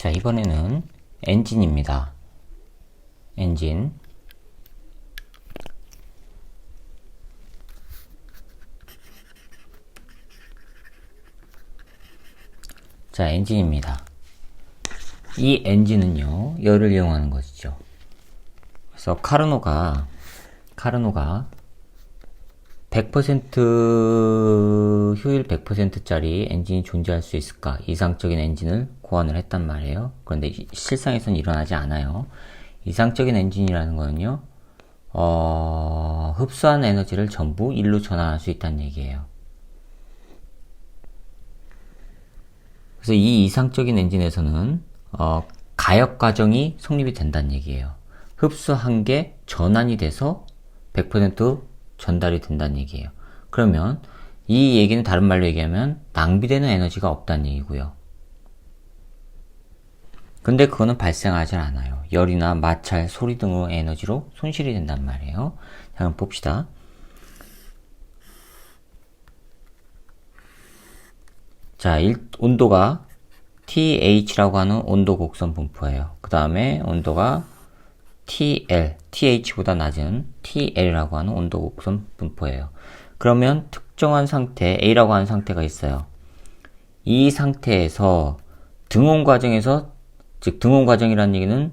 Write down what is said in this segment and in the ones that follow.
자, 이번에는 엔진입니다. 엔진. 자, 엔진입니다. 이 엔진은요, 열을 이용하는 것이죠. 그래서 카르노가 100% 효율 100%짜리 엔진이 존재할 수 있을까? 이상적인 엔진을 고안을 했단 말이에요. 그런데 실상에서는 일어나지 않아요. 이상적인 엔진이라는 거는요, 흡수한 에너지를 전부 일로 전환할 수 있다는 얘기예요. 그래서 이 이상적인 엔진에서는 가역 과정이 성립이 된다는 얘기예요. 흡수한 게 전환이 돼서 100% 전달이 된다는 얘기예요. 그러면 이 얘기는 다른 말로 얘기하면 낭비되는 에너지가 없다는 얘기고요. 근데 그거는 발생하지 않아요. 열이나 마찰, 소리 등의 에너지로 손실이 된단 말이에요. 자, 그럼 봅시다. 자, 온도가 TH라고 하는 온도 곡선 분포예요. 그 다음에 온도가 TL, TH보다 낮은 TL이라고 하는 온도 곡선 분포예요. 그러면 특정한 상태, A라고 하는 상태가 있어요. 이 상태에서 등온 과정에서, 즉 등온 과정이라는 얘기는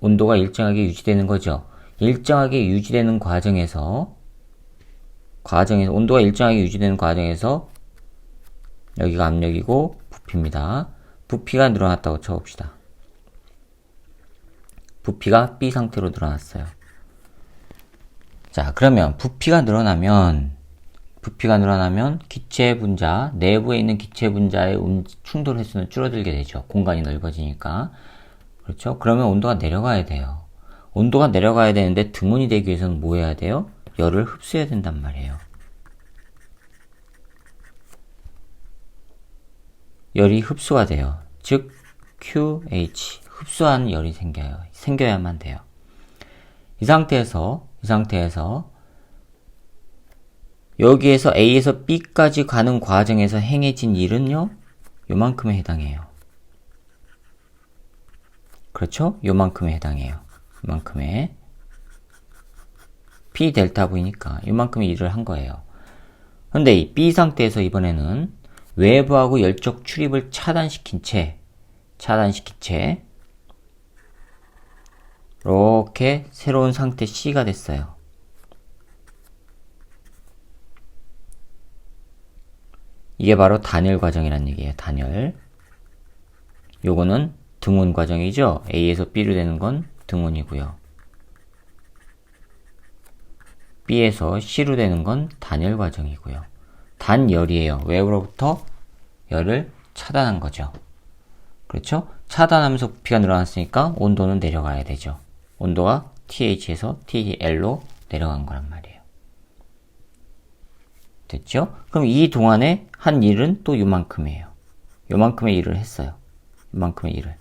온도가 일정하게 유지되는 거죠. 일정하게 유지되는 과정에서 온도가 일정하게 유지되는 과정에서 여기가 압력이고 부피입니다. 부피가 늘어났다고 쳐봅시다. 부피가 B 상태로 늘어났어요. 자, 그러면 부피가 늘어나면 기체 분자, 내부에 있는 기체 분자의 충돌 횟수는 줄어들게 되죠. 공간이 넓어지니까. 그렇죠? 그러면 온도가 내려가야 돼요. 온도가 내려가야 되는데 등온이 되기 위해서는 뭐 해야 돼요? 열을 흡수해야 된단 말이에요. 열이 흡수가 돼요. 즉 QH, 흡수한 열이 생겨야만 돼요. 이 상태에서 여기에서 A에서 B까지 가는 과정에서 행해진 일은요, 요만큼에 해당해요. 그렇죠? 요만큼에 해당해요. 요만큼에 P 델타 V니까 요만큼의 일을 한 거예요. 근데 이 B 상태에서 이번에는 외부하고 열적 출입을 차단시킨 채 이렇게 새로운 상태 C가 됐어요. 이게 바로 단열 과정이란 얘기예요. 단열. 요거는 등온 과정이죠. A에서 B로 되는 건 등온이고요. B에서 C로 되는 건 단열 과정이고요. 단열이에요. 외부로부터 열을 차단한 거죠. 그렇죠? 차단하면서 부피가 늘어났으니까 온도는 내려가야 되죠. 온도가 TH에서 TL로 내려간 거란 말이에요. 됐죠? 그럼 이 동안에 한 일은 또 요만큼이에요. 요만큼의 일을 했어요. 요만큼의 일을.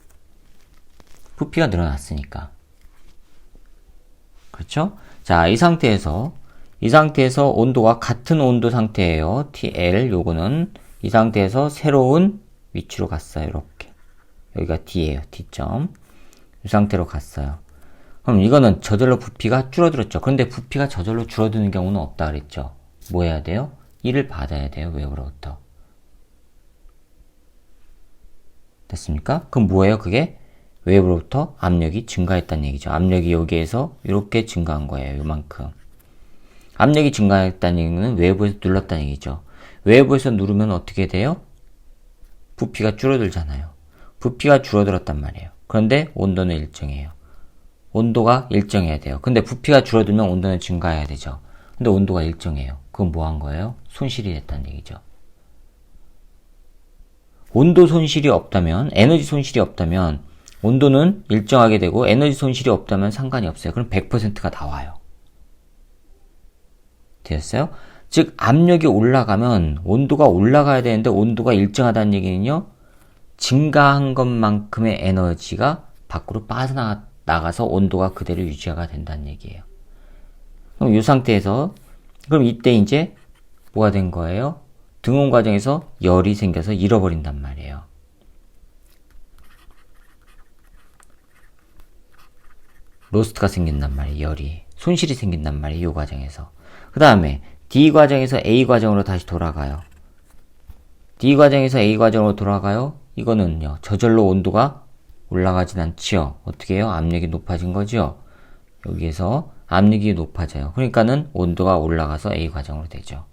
부피가 늘어났으니까. 그렇죠? 자, 이 상태에서 온도가 같은 온도 상태예요. TL, 요거는 이 상태에서 새로운 위치로 갔어요. 이렇게. 여기가 D예요. D점. 이 상태로 갔어요. 그럼 이거는 저절로 부피가 줄어들었죠. 그런데 부피가 저절로 줄어드는 경우는 없다 그랬죠. 뭐 해야 돼요? 일을 받아야 돼요. 외부로부터. 됐습니까? 그럼 뭐예요? 그게 외부로부터 압력이 증가했다는 얘기죠. 압력이 여기에서 이렇게 증가한 거예요. 요만큼. 압력이 증가했다는 얘기는 외부에서 눌렀다는 얘기죠. 외부에서 누르면 어떻게 돼요? 부피가 줄어들잖아요. 부피가 줄어들었단 말이에요. 그런데 온도는 일정해요. 온도가 일정해야 돼요. 근데 부피가 줄어들면 온도는 증가해야 되죠. 근데 온도가 일정해요. 그건 뭐 한 거예요? 손실이 됐다는 얘기죠. 온도 손실이 없다면, 에너지 손실이 없다면 온도는 일정하게 되고 에너지 손실이 없다면 상관이 없어요. 그럼 100%가 나와요. 되었어요? 즉 압력이 올라가면 온도가 올라가야 되는데 온도가 일정하다는 얘기는요, 증가한 것만큼의 에너지가 밖으로 빠져나가서 온도가 그대로 유지가 된다는 얘기예요. 그럼 이 상태에서, 그럼 이때 이제 뭐가 된 거예요? 등온 과정에서 열이 생겨서 잃어버린단 말이에요. 로스트가 생긴단 말이에요. 열이. 손실이 생긴단 말이에요. 이 과정에서. 그 다음에 D 과정에서 A 과정으로 다시 돌아가요. D 과정에서 A 과정으로 돌아가요. 이거는요. 저절로 온도가 올라가진 않지요. 어떻게 해요? 압력이 높아진 거죠. 여기에서 압력이 높아져요. 그러니까는 온도가 올라가서 A 과정으로 되죠.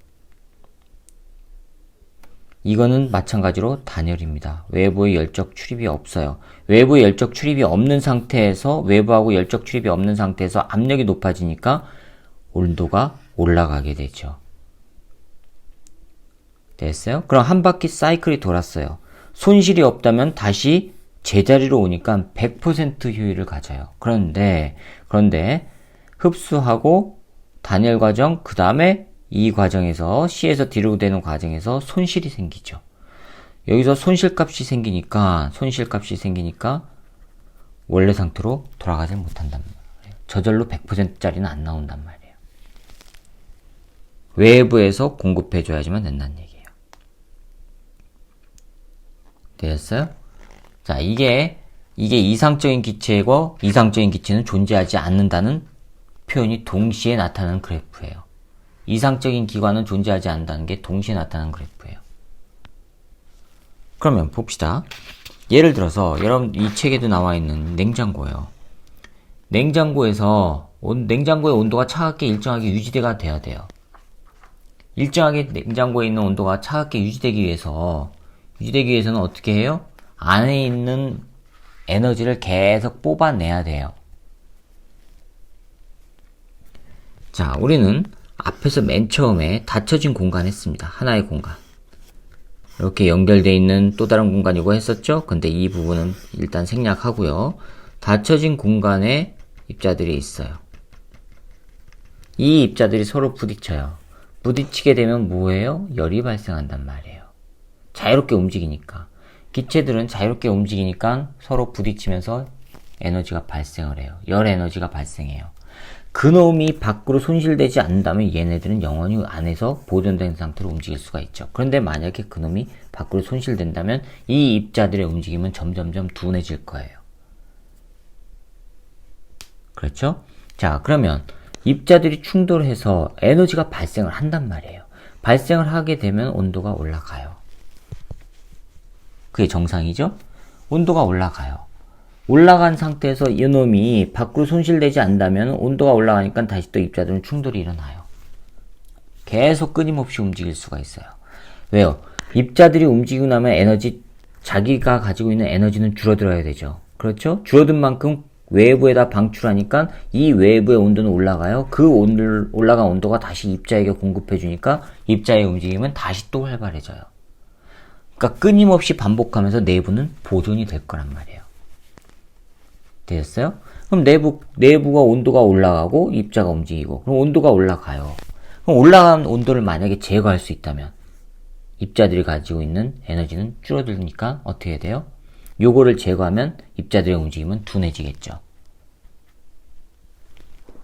이거는 마찬가지로 단열입니다. 외부의 열적 출입이 없어요. 외부의 열적 출입이 없는 상태에서 외부하고 열적 출입이 없는 상태에서 압력이 높아지니까 온도가 올라가게 되죠. 됐어요? 그럼 한 바퀴 사이클이 돌았어요. 손실이 없다면 다시 제자리로 오니까 100% 효율을 가져요. 그런데 흡수하고 단열 과정, 그 다음에 이 과정에서 C에서 D로 되는 과정에서 손실이 생기죠. 여기서 손실값이 생기니까 원래 상태로 돌아가지 못한단 말이에요. 저절로 100%짜리는 안 나온단 말이에요. 외부에서 공급해줘야지만 된다는 얘기예요. 되었어요? 자, 이게 이상적인 기체고 이상적인 기체는 존재하지 않는다는 표현이 동시에 나타나는 그래프예요. 이상적인 기관은 존재하지 않는다는 게 동시에 나타나는 그래프예요. 그러면 봅시다. 예를 들어서 여러분 이 책에도 나와 있는 냉장고예요. 냉장고의 온도가 차갑게 일정하게 유지가 돼야 돼요. 일정하게 냉장고에 있는 온도가 차갑게 유지되기 위해서는 어떻게 해요? 안에 있는 에너지를 계속 뽑아내야 돼요. 자, 우리는 앞에서 맨 처음에 닫혀진 공간 했습니다. 하나의 공간. 이렇게 연결되어 있는 또 다른 공간이고 했었죠? 근데 이 부분은 일단 생략하고요. 닫혀진 공간에 입자들이 있어요. 이 입자들이 서로 부딪혀요. 부딪히게 되면 뭐예요? 열이 발생한단 말이에요. 자유롭게 움직이니까. 기체들은 자유롭게 움직이니까 서로 부딪히면서 에너지가 발생을 해요. 열 에너지가 발생해요. 그놈이 밖으로 손실되지 않는다면 얘네들은 영원히 안에서 보존된 상태로 움직일 수가 있죠. 그런데 만약에 그놈이 밖으로 손실된다면 이 입자들의 움직임은 점점점 둔해질 거예요. 그렇죠? 자, 그러면 입자들이 충돌해서 에너지가 발생을 한단 말이에요. 발생을 하게 되면 온도가 올라가요. 그게 정상이죠? 온도가 올라가요. 올라간 상태에서 이놈이 밖으로 손실되지 않는다면 온도가 올라가니까 다시 또 입자들은 충돌이 일어나요. 계속 끊임없이 움직일 수가 있어요. 왜요? 입자들이 움직이고 나면 자기가 가지고 있는 에너지는 줄어들어야 되죠. 그렇죠? 줄어든 만큼 외부에다 방출하니까 이 외부의 온도는 올라가요. 그 올라간 온도가 다시 입자에게 공급해주니까 입자의 움직임은 다시 또 활발해져요. 그러니까 끊임없이 반복하면서 내부는 보존이 될 거란 말이에요. 되셨어요? 그럼 내부가 온도가 올라가고 입자가 움직이고 그럼 온도가 올라가요. 그럼 올라간 온도를 만약에 제거할 수 있다면 입자들이 가지고 있는 에너지는 줄어들니까 어떻게 해야 돼요? 요거를 제거하면 입자들의 움직임은 둔해지겠죠.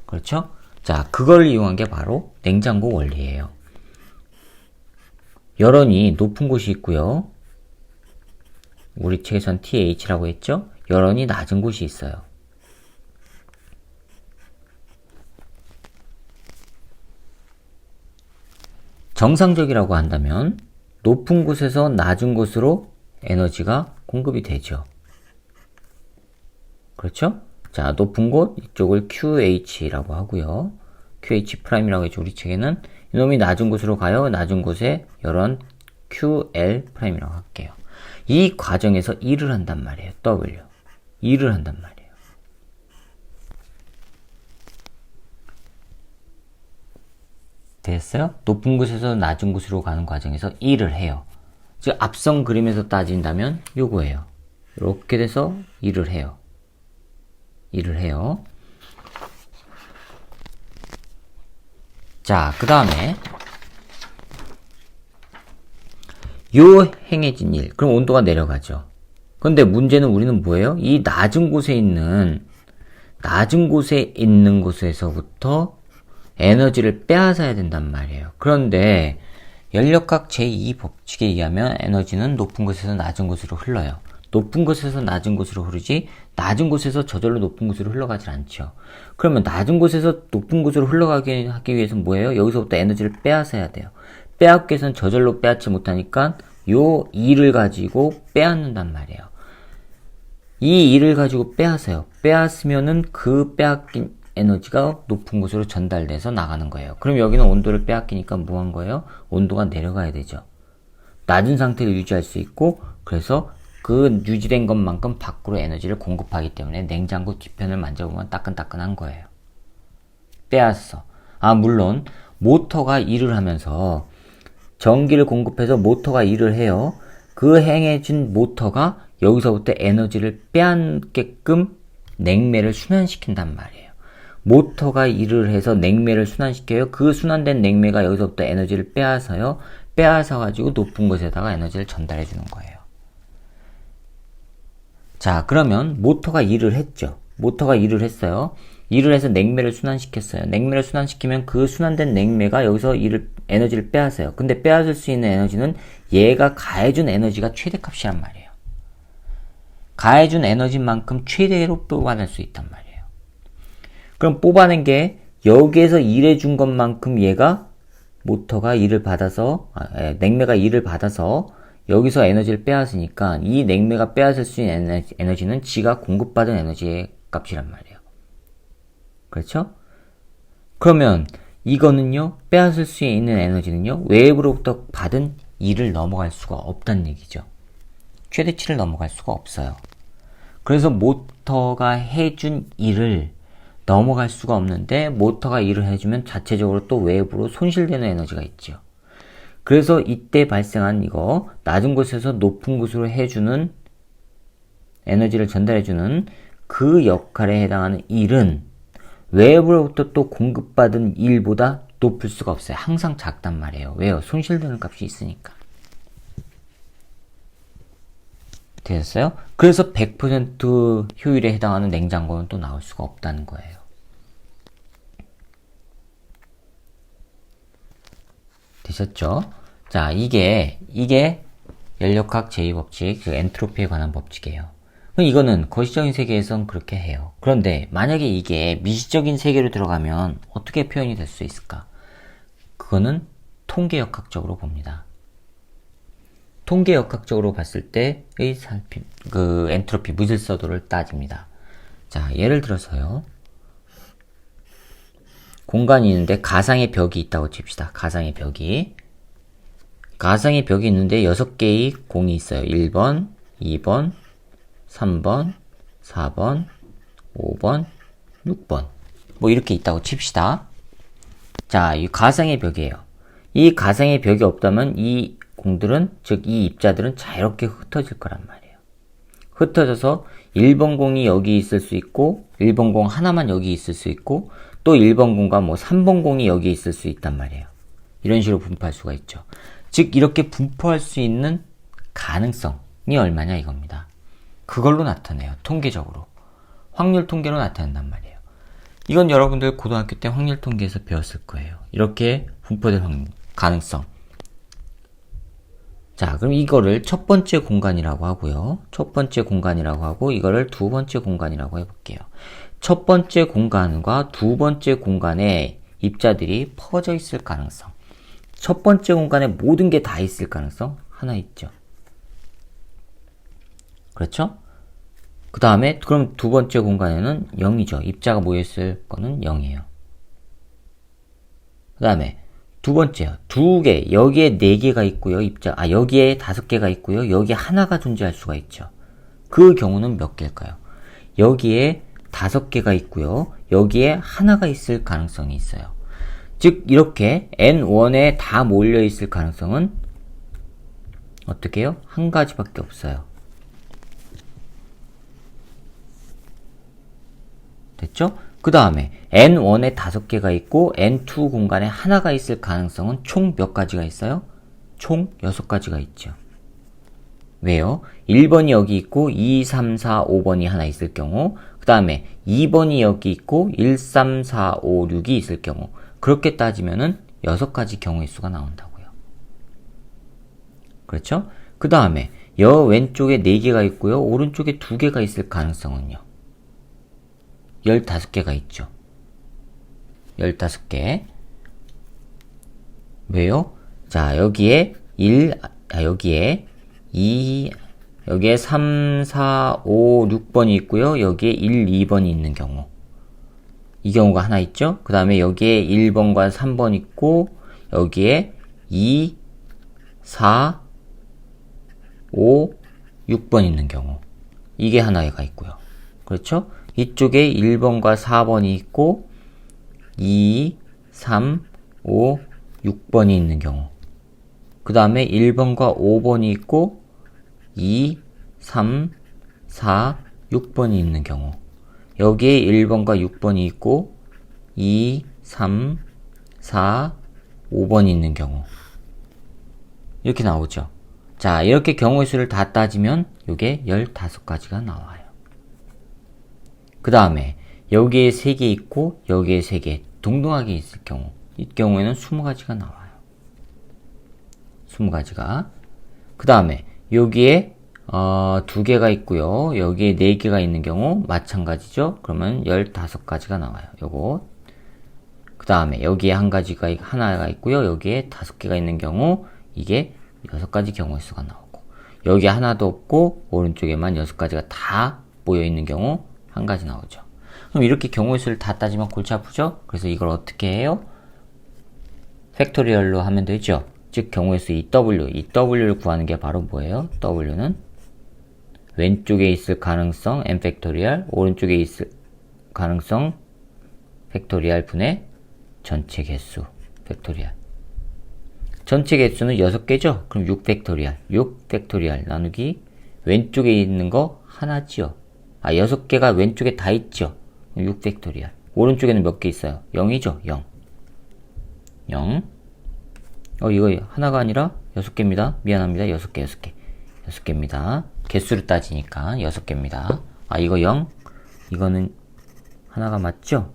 그렇죠? 자, 그걸 이용한 게 바로 냉장고 원리예요. 열원이 높은 곳이 있고요. 우리 책에선 TH라고 했죠? 열원이 낮은 곳이 있어요. 정상적이라고 한다면 높은 곳에서 낮은 곳으로 에너지가 공급이 되죠. 그렇죠? 자, 높은 곳 이쪽을 QH라고 하고요. QH'이라고 했죠. 우리 책에는 이놈이 낮은 곳으로 가요. 낮은 곳에 열원 QL'이라고 할게요. 이 과정에서 일을 한단 말이에요. W. 일을 한단 말이에요. 됐어요? 높은 곳에서 낮은 곳으로 가는 과정에서 일을 해요. 즉 앞선 그림에서 따진다면 요거예요. 이렇게 돼서 일을 해요. 자, 그 다음에 요 행해진 일. 그럼 온도가 내려가죠. 근데 문제는 우리는 뭐예요? 이 낮은 곳에 있는 곳에서부터 에너지를 빼앗아야 된단 말이에요. 그런데 연력학 제2 법칙에 의하면 에너지는 높은 곳에서 낮은 곳으로 흘러요. 높은 곳에서 낮은 곳으로 흐르지 낮은 곳에서 저절로 높은 곳으로 흘러가질 않죠. 그러면 낮은 곳에서 높은 곳으로 흘러가게 하기 위해서는 뭐예요? 여기서부터 에너지를 빼앗아야 돼요. 빼앗기 위해서는 저절로 빼앗지 못하니까 요 2를 가지고 빼앗는단 말이에요. 이 2를 가지고 빼앗아요. 빼앗으면은 그 빼앗긴 에너지가 높은 곳으로 전달돼서 나가는 거예요. 그럼 여기는 온도를 빼앗기니까 뭐 한 거예요? 온도가 내려가야 되죠. 낮은 상태를 유지할 수 있고, 그래서 그 유지된 것만큼 밖으로 에너지를 공급하기 때문에 냉장고 뒤편을 만져보면 따끈따끈한 거예요. 빼앗어. 물론 모터가 일을 하면서 전기를 공급해서 모터가 일을 해요. 그 행해진 모터가 여기서부터 에너지를 빼앗게끔 냉매를 순환시킨단 말이에요. 모터가 일을 해서 냉매를 순환시켜요. 그 순환된 냉매가 여기서부터 에너지를 빼앗아요. 빼앗아가지고 높은 곳에다가 에너지를 전달해 주는 거예요. 자, 그러면 모터가 일을 했죠. 모터가 일을 했어요. 일을 해서 냉매를 순환시켰어요. 냉매를 순환시키면 그 순환된 냉매가 여기서 에너지를 빼앗아요. 근데 빼앗을 수 있는 에너지는 얘가 가해준 에너지가 최대값이란 말이에요. 가해준 에너지만큼 최대로 뽑아낼 수 있단 말이에요. 그럼 뽑아낸 게 여기에서 일해준 것만큼 얘가 모터가 일을 받아서 냉매가 일을 받아서 여기서 에너지를 빼앗으니까 이 냉매가 빼앗을 수 있는 에너지는 지가 공급받은 에너지의 값이란 말이에요. 그렇죠? 그러면 이거는요, 빼앗을 수 있는 에너지는요, 외부로부터 받은 2를 넘어갈 수가 없다는 얘기죠. 최대치를 넘어갈 수가 없어요. 그래서 모터가 해준 일을 넘어갈 수가 없는데 모터가 일을 해주면 자체적으로 또 외부로 손실되는 에너지가 있죠. 그래서 이때 발생한 이거 낮은 곳에서 높은 곳으로 해주는 에너지를 전달해주는 그 역할에 해당하는 일은 외부로부터 또 공급받은 일보다 높을 수가 없어요. 항상 작단 말이에요. 왜요? 손실되는 값이 있으니까. 되셨어요? 그래서 100% 효율에 해당하는 냉장고는 또 나올 수가 없다는 거예요. 되셨죠? 자, 이게 연력학 제2법칙, 그 엔트로피에 관한 법칙이에요. 이거는 거시적인 세계에선 그렇게 해요. 그런데 만약에 이게 미시적인 세계로 들어가면 어떻게 표현이 될 수 있을까? 그거는 통계역학적으로 봅니다. 통계역학적으로 봤을 때의 그 엔트로피 무질서도를 따집니다. 자, 예를 들어서요. 공간이 있는데 가상의 벽이 있다고 칩시다. 가상의 벽이 있는데 6개의 공이 있어요. 1번, 2번, 3번, 4번, 5번, 6번. 뭐 이렇게 있다고 칩시다. 자, 이 가상의 벽이에요. 이 가상의 벽이 없다면 이 공들은, 즉 이 입자들은 자유롭게 흩어질 거란 말이에요. 흩어져서 1번 공이 여기 있을 수 있고 1번 공 하나만 여기 있을 수 있고 또 1번 공과 뭐 3번 공이 여기 있을 수 있단 말이에요. 이런 식으로 분포할 수가 있죠. 즉 이렇게 분포할 수 있는 가능성이 얼마냐 이겁니다. 그걸로 나타내요. 통계적으로. 확률 통계로 나타낸단 말이에요. 이건 여러분들 고등학교 때 확률 통계에서 배웠을 거예요. 이렇게 분포될 가능성. 자, 그럼 이거를 첫 번째 공간이라고 하고요. 첫 번째 공간이라고 하고 이거를 두 번째 공간이라고 해볼게요. 첫 번째 공간과 두 번째 공간에 입자들이 퍼져 있을 가능성. 첫 번째 공간에 모든 게 다 있을 가능성 하나 있죠. 그렇죠? 그 다음에 그럼 두 번째 공간에는 0이죠. 입자가 모여있을 거는 0이에요. 그 다음에 두 번째요. 두 개, 여기에 4개가 있고요. 여기에 5개가 있고요. 여기에 하나가 존재할 수가 있죠. 그 경우는 몇 개일까요? 여기에 5개가 있고요. 여기에 하나가 있을 가능성이 있어요. 즉 이렇게 N1에 다 몰려 있을 가능성은 어떻게 해요? 한 가지밖에 없어요. 됐죠? 그 다음에 N1에 5개가 있고 N2 공간에 하나가 있을 가능성은 총 몇 가지가 있어요? 총 6가지가 있죠. 왜요? 1번이 여기 있고 2, 3, 4, 5번이 하나 있을 경우 그 다음에 2번이 여기 있고 1, 3, 4, 5, 6이 있을 경우 그렇게 따지면은 6가지 경우의 수가 나온다고요. 그렇죠? 그 다음에 왼쪽에 4개가 있고요. 오른쪽에 2개가 있을 가능성은요. 15개가 있죠. 15개. 왜요? 자, 여기에 여기에 3, 4, 5, 6번이 있고요. 여기에 1, 2번이 있는 경우. 이 경우가 하나 있죠. 그 다음에 여기에 1번과 3번 있고, 여기에 2, 4, 5, 6번 있는 경우. 이게 하나가 있고요. 그렇죠? 이쪽에 1번과 4번이 있고, 2, 3, 5, 6번이 있는 경우. 그 다음에 1번과 5번이 있고, 2, 3, 4, 6번이 있는 경우. 여기에 1번과 6번이 있고 2, 3, 4, 5번이 있는 경우. 이렇게 나오죠. 자, 이렇게 경우의 수를 다 따지면 이게 15가지가 나와요. 그 다음에 여기에 3개 있고 여기에 3개 동등하게 있을 경우. 이 경우에는 20가지가 나와요. 20가지가. 그 다음에 여기에 2개가 있고요. 여기에 4개가 있는 경우 마찬가지죠. 그러면 15가지가 나와요. 요거. 그 다음에 여기에 하나가 있고요. 여기에 5개가 있는 경우 이게 6가지 경우의 수가 나오고, 여기 하나도 없고 오른쪽에만 6가지가 다 모여 있는 경우 1가지 나오죠. 그럼 이렇게 경우의 수를 다 따지면 골치 아프죠? 그래서 이걸 어떻게 해요? 팩토리얼로 하면 되죠. 즉 경우의 수 EW를 구하는 게 바로 뭐예요? W는 왼쪽에 있을 가능성 n 팩토리얼, 오른쪽에 있을 가능성 팩토리얼 분의 전체 개수 팩토리얼. 전체 개수는 6개죠? 그럼 6 팩토리얼. 6 팩토리얼 나누기 왼쪽에 있는 거 하나지요. 6개가 왼쪽에 다 있죠? 6 팩토리얼. 오른쪽에는 몇 개 있어요? 0이죠? 0. 0. 이거 하나가 아니라 6개입니다. 미안합니다. 6개. 6개입니다. 개수를 따지니까 6개입니다. 이거 0. 이거는 하나가 맞죠?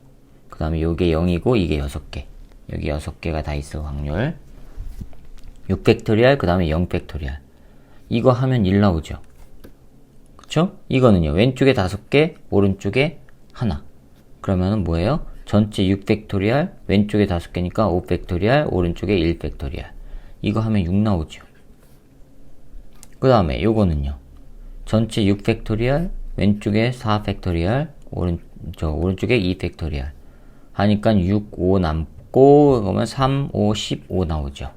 그 다음에 요게 0이고 이게 6개. 여기 6개가 다 있을 확률. 6 팩토리얼, 그 다음에 0 팩토리얼. 이거 하면 1 나오죠? 그쵸? 이거는요. 왼쪽에 5개, 오른쪽에 하나. 그러면은 뭐예요? 전체 6 팩토리얼, 왼쪽에 5개니까 5 팩토리얼, 오른쪽에 1 팩토리얼. 이거 하면 6 나오죠. 그 다음에 요거는요. 전체 6 팩토리얼, 왼쪽에 4 팩토리얼, 오른쪽에 2 팩토리얼. 하니까 6, 5 남고, 그러면 3, 5, 15 나오죠.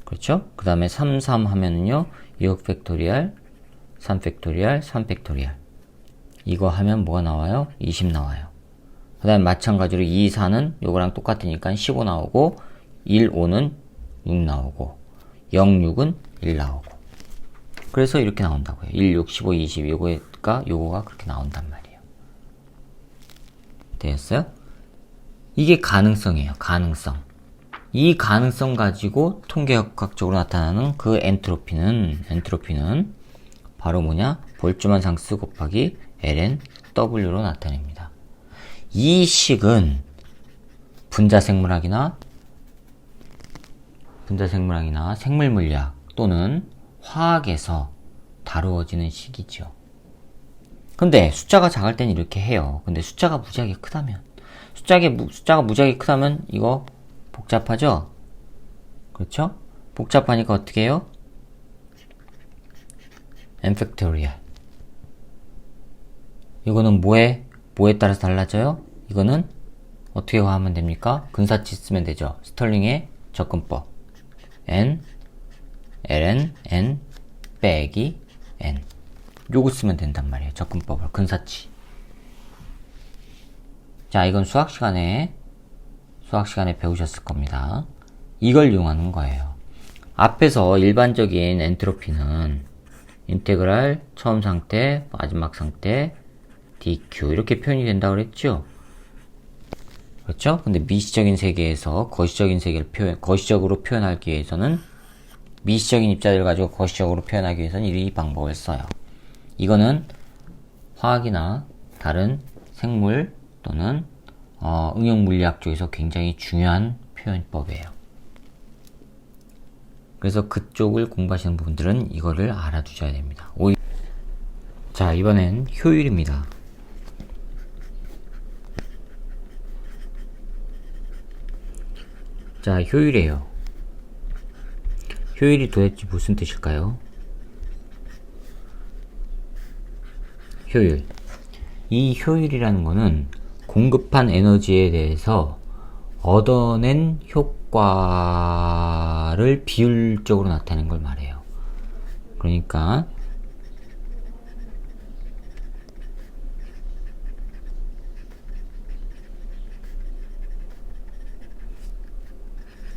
그렇죠? 그 다음에 3, 3 하면은요. 6 팩토리얼, 3 팩토리얼, 3 팩토리얼. 이거 하면 뭐가 나와요? 20 나와요. 그 다음에 마찬가지로 2, 4는 요거랑 똑같으니까 15 나오고, 1, 5는 6 나오고, 0, 6은 1 나오고. 그래서 이렇게 나온다고요. 1, 6, 15, 20. 요거가 그렇게 나온단 말이에요. 되었어요? 이게 가능성이에요. 가능성. 이 가능성 가지고 통계학적으로 나타나는 그 엔트로피는 바로 뭐냐? 볼츠만 상수 곱하기 ln W로 나타냅니다. 이 식은 분자생물학이나 생물물리학 또는 화학에서 다루어지는 식이죠. 근데 숫자가 작을 땐 이렇게 해요. 근데 숫자가 무지하게 크다면, 숫자가 무지하게 크다면 이거 복잡하죠? 그렇죠? 복잡하니까 어떻게 해요? n 팩토리얼. 이거는 뭐에 따라서 달라져요? 이거는 어떻게 하면 됩니까? 근사치 쓰면 되죠. 스털링의 접근법. n, ln, n, 빼기, n. 요거 쓰면 된단 말이에요. 접근법을. 근사치. 자, 이건 수학 시간에 배우셨을 겁니다. 이걸 이용하는 거예요. 앞에서 일반적인 엔트로피는 인테그랄 처음 상태, 마지막 상태, dq 이렇게 표현이 된다고 그랬죠? 그렇죠? 근데 미시적인 세계에서 거시적으로 표현하기 위해서는 미시적인 입자들을 가지고 거시적으로 표현하기 위해서는 이 방법을 써요. 이거는 화학이나 다른 생물 또는 응용 물리학 쪽에서 굉장히 중요한 표현법이에요. 그래서 그쪽을 공부하시는 분들은 이거를 알아두셔야 됩니다. 자, 이번엔 효율입니다. 자, 효율이에요. 효율이 도대체 무슨 뜻일까요? 효율. 이 효율이라는 거는 공급한 에너지에 대해서 얻어낸 효과를 비율적으로 나타내는 걸 말해요. 그러니까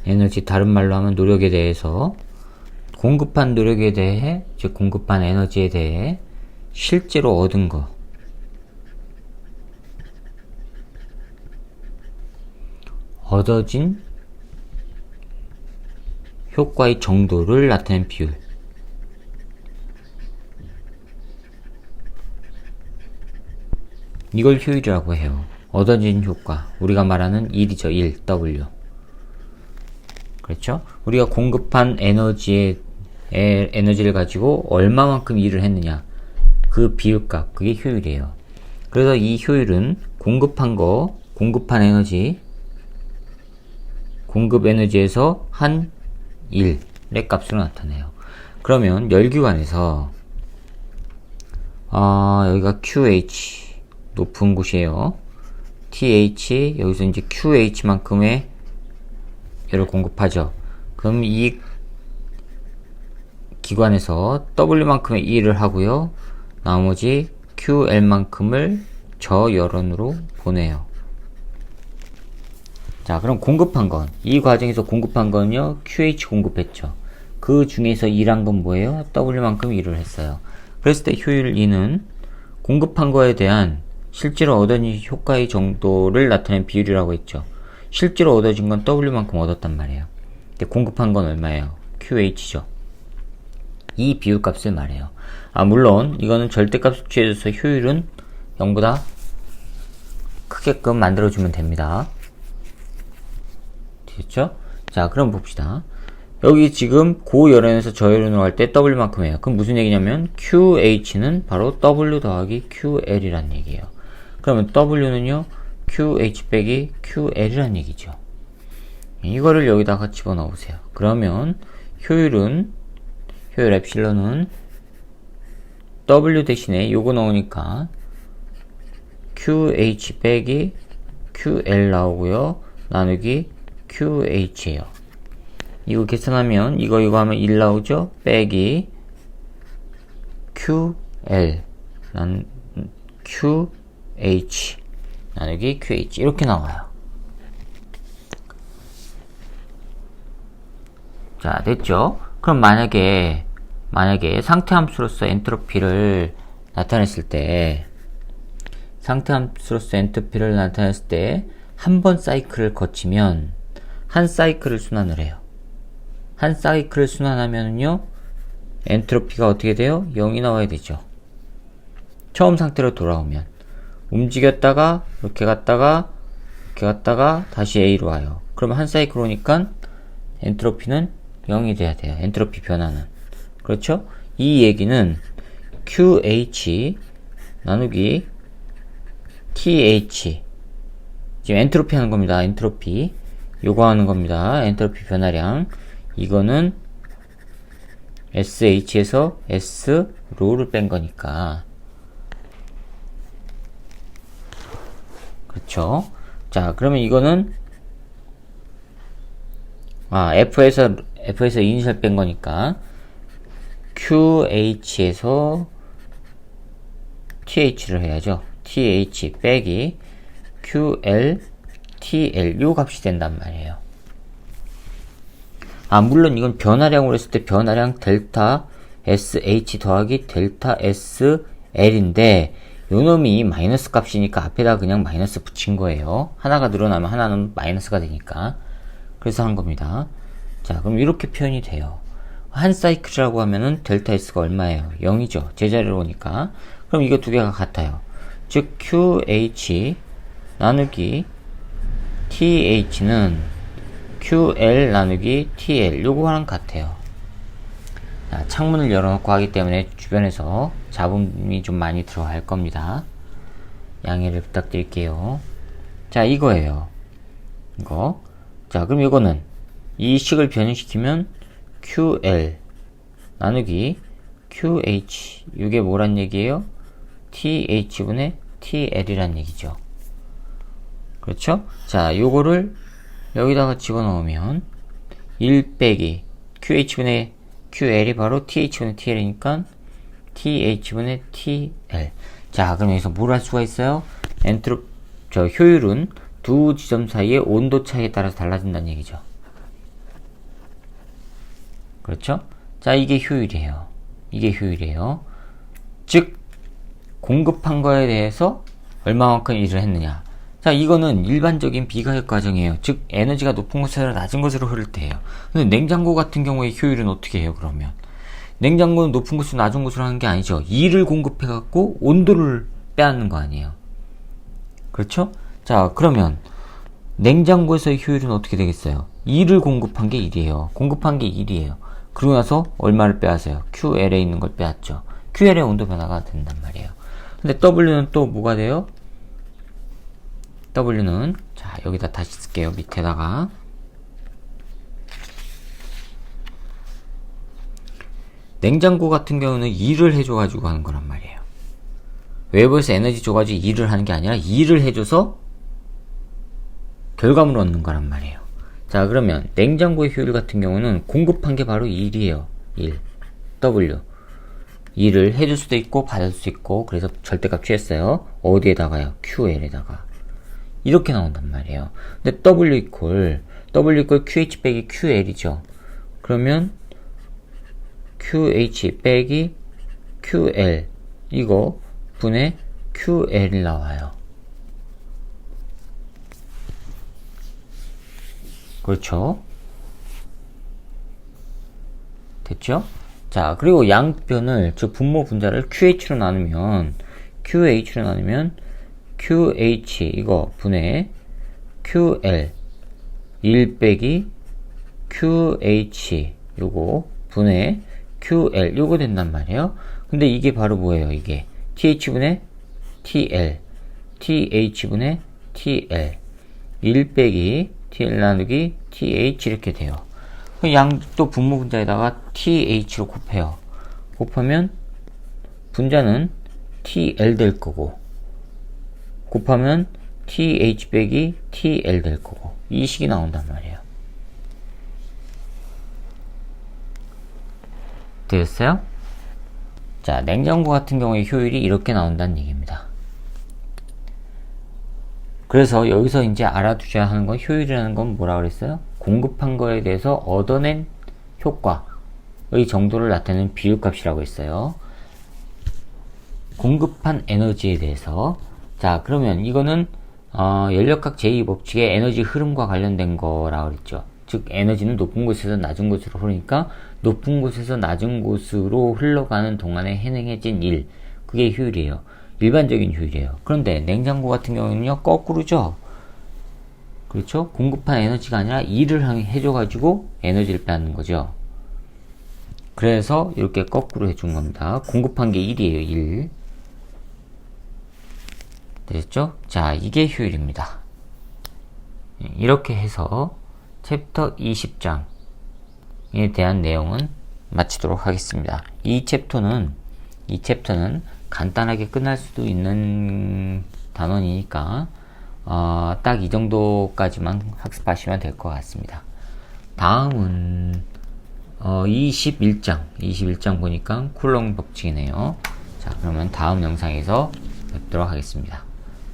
에너지, 다른 말로 하면 노력에 대해서, 공급한 노력에 대해, 즉 공급한 에너지에 대해 실제로 얻은 거, 얻어진 효과의 정도를 나타낸 비율. 이걸 효율이라고 해요. 얻어진 효과, 우리가 말하는 일이죠. 1, W. 그렇죠? 우리가 공급한 에너지를 가지고 얼마만큼 일을 했느냐, 그 비율값, 그게 효율이에요. 그래서 이 효율은 공급한 에너지, 공급 에너지에서 한 일의 값으로 나타내요. 그러면 열기관에서 여기가 QH 높은 곳이에요. TH, 여기서 이제 QH만큼의 열을 공급하죠. 그럼 이 기관에서 W만큼의 일을 하고요. 나머지 QL만큼을 저열원으로 보내요. 자, 그럼 공급한 건, 이 과정에서 공급한 건요, QH 공급했죠. 그 중에서 일한 건 뭐예요? W만큼 일을 했어요. 그랬을 때 효율 2는 공급한 거에 대한 실제로 얻어진 효과의 정도를 나타낸 비율이라고 했죠. 실제로 얻어진 건 W만큼 얻었단 말이에요. 근데 공급한 건 얼마예요? QH죠. 이 비율값을 말해요. 물론 이거는 절대값을 취해줘서 효율은 0보다 크게끔 만들어주면 됩니다. 됐죠? 자, 그럼 봅시다. 여기 지금 고열원에서 저열원으로 할 때 W만큼 해요. 그럼 무슨 얘기냐면 QH는 바로 W 더하기 QL이란 얘기예요. 그러면 W는요, QH 빼기 QL이란 얘기죠. 이거를 여기다가 집어넣어 보세요. 그러면 효율 엡실론은 W 대신에 요거 넣으니까 QH 빼기 QL 나오고요. 나누기 QH예요. 이거 계산하면 이거 하면 1 나오죠? 빼기 QL QH 나누기 QH 이렇게 나와요. 자, 됐죠? 그럼 만약에 상태함수로서 엔트로피를 나타냈을 때 한 번 사이클을 거치면 한 사이클을 순환을 해요. 한 사이클을 순환하면요, 엔트로피가 어떻게 돼요? 0이 나와야 되죠. 처음 상태로 돌아오면 움직였다가 이렇게 갔다가 다시 A로 와요. 그러면 한 사이클 오니까 엔트로피는 0이 돼야 돼요. 엔트로피 변화는. 그렇죠? 이 얘기는 QH 나누기 TH, 지금 엔트로피 하는 겁니다. 엔트로피 요거 하는 겁니다. 엔트로피 변화량. 이거는 SH에서 S로를 뺀 거니까. 그렇죠? 자, 그러면 이거는 F에서 이니셜 뺀 거니까 QH에서 TH를 해야죠. TH 빼기 QL, TL 요 값이 된단 말이에요. 물론 이건 변화량으로 했을 때 변화량 델타 SH 더하기 델타 SL인데 요 놈이 마이너스 값이니까 앞에다 그냥 마이너스 붙인 거예요. 하나가 늘어나면 하나는 마이너스가 되니까. 그래서 한 겁니다. 자, 그럼 이렇게 표현이 돼요. 한 사이클이라고 하면은 델타 S가 얼마예요? 0이죠. 제자리로 오니까. 그럼 이거 두 개가 같아요. 즉 QH 나누기 TH는 QL 나누기 TL 요거랑 같아요. 자, 창문을 열어놓고 하기 때문에 주변에서 잡음이 좀 많이 들어갈 겁니다. 양해를 부탁드릴게요. 자, 이거예요. 이거. 자, 그럼 이거는 이 식을 변형시키면 QL 나누기 QH. 이게 뭐란 얘기예요? TH분의 TL이란 얘기죠. 그렇죠? 자, 요거를 여기다가 집어넣으면 1 빼기 QH분의 QL이 바로 TH분의 TL이니까 TH분의 TL. 자, 그럼 여기서 뭘 할 수가 있어요? 효율은 두 지점 사이의 온도 차이에 따라서 달라진다는 얘기죠. 그렇죠? 자, 이게 효율이에요. 이게 효율이에요. 즉, 공급한 거에 대해서 얼마만큼 일을 했느냐. 자, 이거는 일반적인 비가역 과정이에요. 즉, 에너지가 높은 곳에서 낮은 곳으로 흐를 때예요. 근데 냉장고 같은 경우에 효율은 어떻게 해요, 그러면? 냉장고는 높은 곳에서 낮은 곳으로 하는 게 아니죠. 2를 공급해갖고 온도를 빼앗는 거 아니에요. 그렇죠? 자, 그러면 냉장고에서의 효율은 어떻게 되겠어요? 2를 공급한 게 1이에요. 공급한 게 1이에요. 그러고 나서 얼마를 빼앗아요? QL에 있는 걸 빼앗죠. QL의 온도 변화가 된단 말이에요. 근데 W는 또 뭐가 돼요? W는, 자, 여기다 다시 쓸게요. 밑에다가. 냉장고 같은 경우는 일을 해줘가지고 하는 거란 말이에요. 외부에서 에너지 줘가지고 일을 하는 게 아니라 일을 해줘서 결과물을 얻는 거란 말이에요. 자, 그러면 냉장고의 효율 같은 경우는 공급한 게 바로 1이에요. 1. W. 일을 해줄 수도 있고 받을 수도 있고, 그래서 절대값 취했어요. 어디에다가요? QL에다가. 이렇게 나온단 말이에요. 근데 W 이퀄 QH 빼기 QL이죠. 그러면 QH 빼기 QL 이거 분의 QL이 나와요. 그렇죠? 됐죠? 자, 그리고 양변을, 즉 분모 분자를 QH로 나누면 QH 이거 분의 QL 1 빼기 QH 요거 분의 QL 요거 된단 말이에요. 근데 이게 바로 뭐예요? 이게 TH분의 TL TH분의 TL 1 빼기 TL 나누기 TH 이렇게 돼요. 양도 분모 분자에다가 TH로 곱해요. 곱하면 분자는 TL 될 거고 곱하면 TH 빼기 TL 될 거고 이 식이 나온단 말이에요. 되겠어요? 자, 냉장고 같은 경우에 효율이 이렇게 나온다는 얘기입니다. 그래서 여기서 이제 알아두셔야 하는 건, 효율이라는 건 뭐라 그랬어요? 공급한 거에 대해서 얻어낸 효과의 정도를 나타내는 비율값이라고 했어요. 공급한 에너지에 대해서. 자, 그러면 이거는 연력학 제2법칙의 에너지 흐름과 관련된 거라 그랬죠. 즉 에너지는 높은 곳에서 낮은 곳으로 흐르니까 높은 곳에서 낮은 곳으로 흘러가는 동안에 행해진 일, 그게 효율이에요. 일반적인 효율이에요. 그런데 냉장고 같은 경우는요, 거꾸로죠. 그렇죠? 공급한 에너지가 아니라 일을 해줘가지고 에너지를 빼앗는 거죠. 그래서 이렇게 거꾸로 해준 겁니다. 공급한 게 1이에요, 1. 됐죠? 자, 이게 효율입니다. 이렇게 해서 챕터 20장에 대한 내용은 마치도록 하겠습니다. 이 챕터는 간단하게 끝날 수도 있는 단원이니까 딱 이 정도까지만 학습하시면 될 것 같습니다. 다음은 21장 보니까 쿨롱 법칙이네요. 자, 그러면 다음 영상에서 뵙도록 하겠습니다.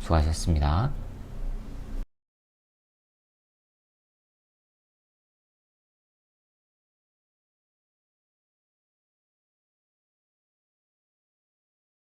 수고하셨습니다.